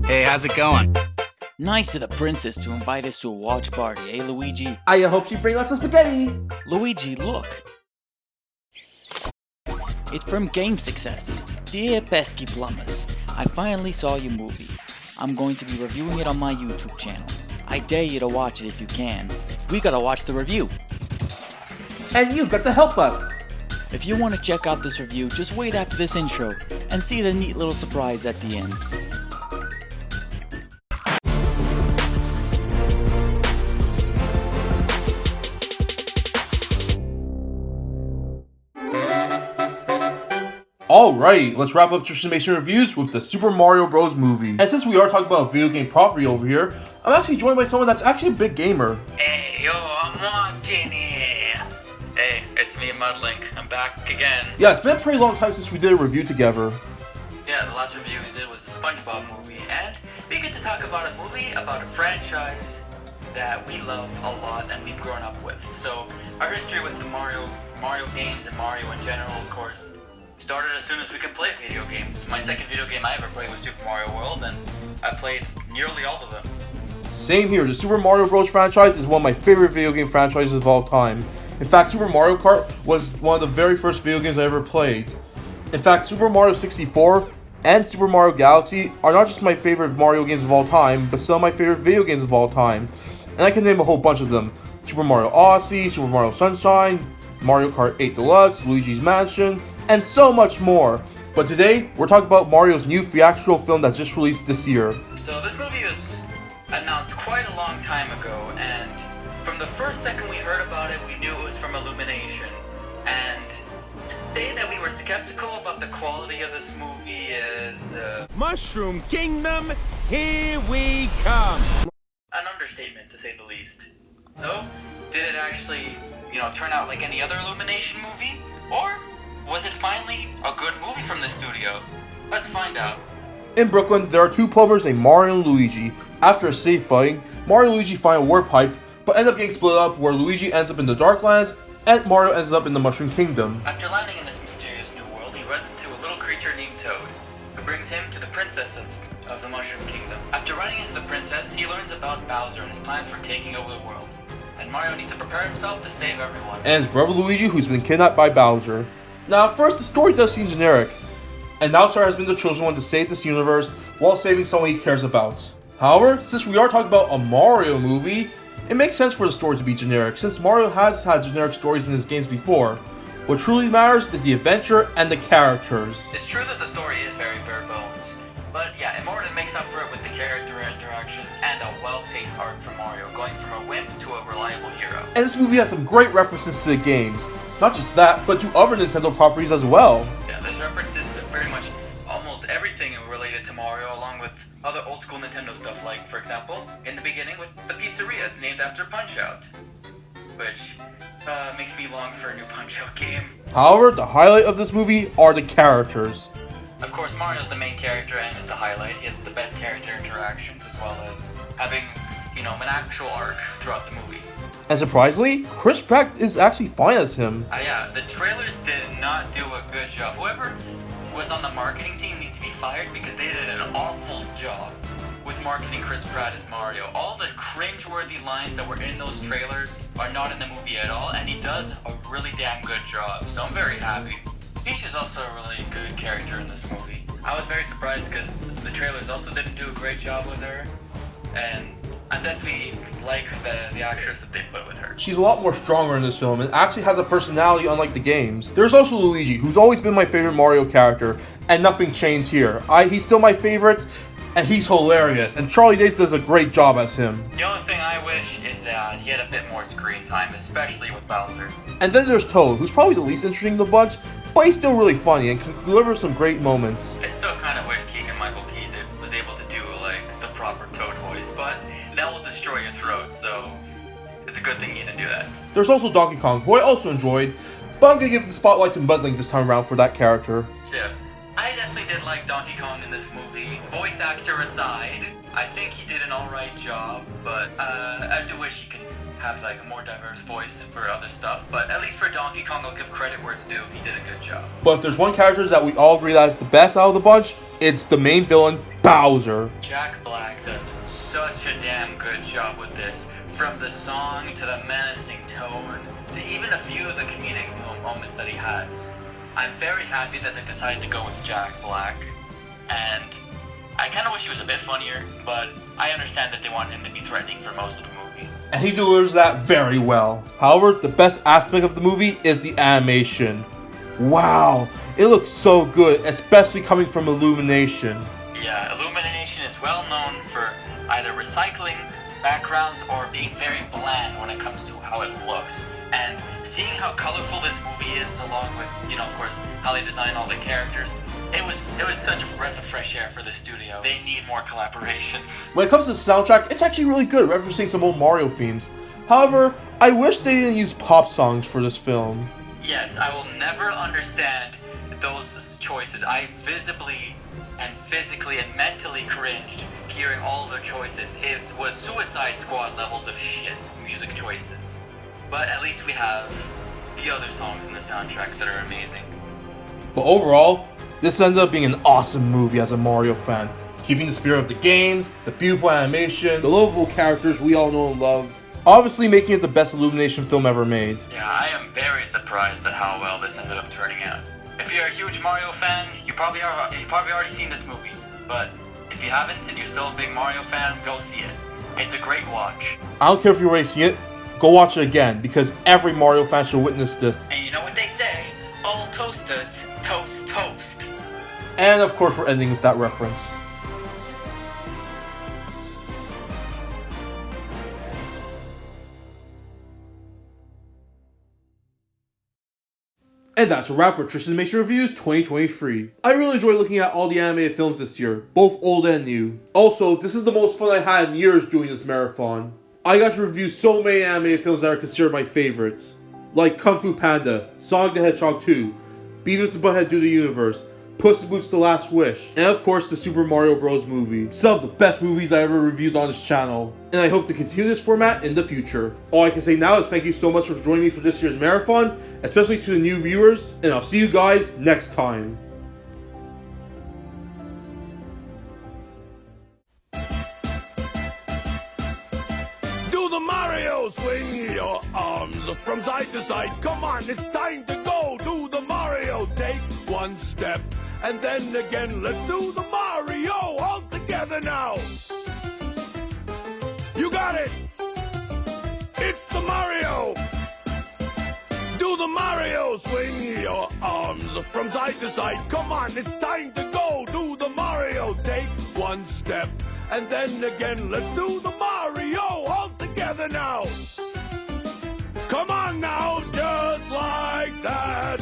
Hey, how's it going? Nice of the princess to invite us to a watch party, eh, Luigi? I hope she brings lots of spaghetti. Luigi, look. It's from Game Success. Dear Pesky Plumbers, I finally saw your movie. I'm going to be reviewing it on my YouTube channel. I dare you to watch it if you can. We gotta watch the review. And you got to help us. If you want to check out this review, just wait after this intro and see the neat little surprise at the end. Alright, let's wrap up Tristan Mason reviews with the Super Mario Bros. Movie. And since we are talking about a video game property over here, I'm actually joined by someone that's actually a big gamer. Hey, yo, I'm walking here. Hey, it's me, Mudlink. I'm back again. Yeah, it's been a pretty long time since we did a review together. Yeah, the last review we did was the SpongeBob movie, and we get to talk about a movie about a franchise that we love a lot and we've grown up with. So, our history with the Mario games and Mario in general, of course, started as soon as we could play video games. My second video game I ever played was Super Mario World, and I played nearly all of them. Same here, the Super Mario Bros. Franchise is one of my favorite video game franchises of all time. In fact, Super Mario Kart was one of the very first video games I ever played. In fact, Super Mario 64 and Super Mario Galaxy are not just my favorite Mario games of all time, but some of my favorite video games of all time. And I can name a whole bunch of them. Super Mario Odyssey, Super Mario Sunshine, Mario Kart 8 Deluxe, Luigi's Mansion, and so much more. But today, we're talking about Mario's new theatrical film that just released this year. So this movie was announced quite a long time ago, and from the first second we heard about it, we knew it was from Illumination. And to say that we were skeptical about the quality of this movie is Mushroom Kingdom, here we come! an understatement, to say the least. So, did it actually, turn out like any other Illumination movie? Or was it finally a good movie from the studio? Let's find out. In Brooklyn, there are two plumbers named Mario and Luigi. After a safe fighting, Mario and Luigi find a warp pipe, but end up getting split up where Luigi ends up in the Darklands and Mario ends up in the Mushroom Kingdom. After landing in this mysterious new world, he runs into a little creature named Toad, who brings him to the princess of the Mushroom Kingdom. After running into the princess, he learns about Bowser and his plans for taking over the world. And Mario needs to prepare himself to save everyone. And his brother Luigi, who's been kidnapped by Bowser. Now, at first, the story does seem generic, and Bowser has been the chosen one to save this universe while saving someone he cares about. However, since we are talking about a Mario movie, it makes sense for the story to be generic, since Mario has had generic stories in his games before. What truly matters is the adventure and the characters. It's true that the story is very bare bones, but yeah, Immortan makes up for it with the character interactions and a well-paced arc for Mario, going from a wimp to a reliable hero. And this movie has some great references to the games. Not just that, but to other Nintendo properties as well. Yeah, there's references to pretty much almost everything related to Mario, along with other old school Nintendo stuff, like, for example, in the beginning with the pizzeria, it's named after Punch-Out, which makes me long for a new Punch-Out game. However, the highlight of this movie are the characters. Of course, Mario's the main character and is the highlight. He has the best character interactions, as well as having, an actual arc throughout the movie. And surprisingly, Chris Pratt is actually fine as him. Yeah, the trailers did not do a good job. Whoever was on the marketing team needs to be fired because they did an awful job with marketing Chris Pratt as Mario. All the cringe-worthy lines that were in those trailers are not in the movie at all, and he does a really damn good job, so I'm very happy. Peach is also a really good character in this movie. I was very surprised because the trailers also didn't do a great job with her, and I definitely like the actress that they put with her. She's a lot more stronger in this film and actually has a personality unlike the games. There's also Luigi, who's always been my favorite Mario character, and nothing changed here. He's still my favorite, and he's hilarious, and Charlie Day does a great job as him. The only thing I wish is that he had a bit more screen time, especially with Bowser. And then there's Toad, who's probably the least interesting of the bunch, but he's still really funny and can deliver some great moments. I still kind of wish Keegan-Michael Key was able to do, the proper Toad voice, but that will destroy your throat, so it's a good thing you didn't do that. There's also Donkey Kong, who I also enjoyed, but I'm gonna give the spotlight to Mudlink this time around for that character. So, I definitely did like Donkey Kong in this movie. Voice actor aside, I think he did an alright job, but I do wish he could have like a more diverse voice for other stuff. But at least for Donkey Kong, I'll give credit where it's due. He did a good job. But if there's one character that we all agree that is the best out of the bunch, it's the main villain, Bowser. Jack Black does such a damn good job with this. From the song to the menacing tone to even a few of the comedic moments that he has. I'm very happy that they decided to go with Jack Black, and I kind of wish he was a bit funnier, but I understand that they want him to be threatening for most of the movie. And he delivers that very well. However, the best aspect of the movie is the animation. Wow, it looks so good, especially coming from Illumination. Yeah, Illumination is well known for either recycling backgrounds or being very bland when it comes to how it looks. And seeing how colorful this movie is, along with, of course, how they design all the characters, it was such a breath of fresh air for the studio. They need more collaborations. When it comes to the soundtrack, it's actually really good, referencing some old Mario themes. However, I wish they didn't use pop songs for this film. Yes, I will never understand those choices. I visibly and physically and mentally cringed hearing all of their choices. It was Suicide Squad levels of shit music choices. But at least we have the other songs in the soundtrack that are amazing. But overall, this ended up being an awesome movie as a Mario fan. Keeping the spirit of the games, the beautiful animation, the lovable characters we all know and love. Obviously making it the best Illumination film ever made. Yeah, I am very surprised at how well this ended up turning out. If you're a huge Mario fan, you've probably already seen this movie. But if you haven't and you're still a big Mario fan, go see it. It's a great watch. I don't care if you've already seen it, go watch it again, because every Mario fan should witness this. And you know what they say, all toasters toast toast. And of course we're ending with that reference. And that's a wrap for Tristan's Make Reviews 2023. I really enjoyed looking at all the animated films this year, both old and new. Also, this is the most fun I had in years doing this marathon. I got to review so many animated films that are considered my favorites, like Kung Fu Panda, Sonic the Hedgehog 2, Beavis and Butthead Do the Universe, Puss in Boots The Last Wish, and of course the Super Mario Bros. Movie. Some of the best movies I ever reviewed on this channel, and I hope to continue this format in the future. All I can say now is thank you so much for joining me for this year's marathon, especially to the new viewers, and I'll see you guys next time. Do the Mario, swing your arms from side to side. Come on, it's time to go. Do the Mario, take one step, and then again, let's do the Mario all together now. You got it. It's the Mario. Do the Mario, swing your arms from side to side. Come on, it's time to go. Do the Mario, take one step, and then again, let's do the Mario all together now. Come on now, just like that.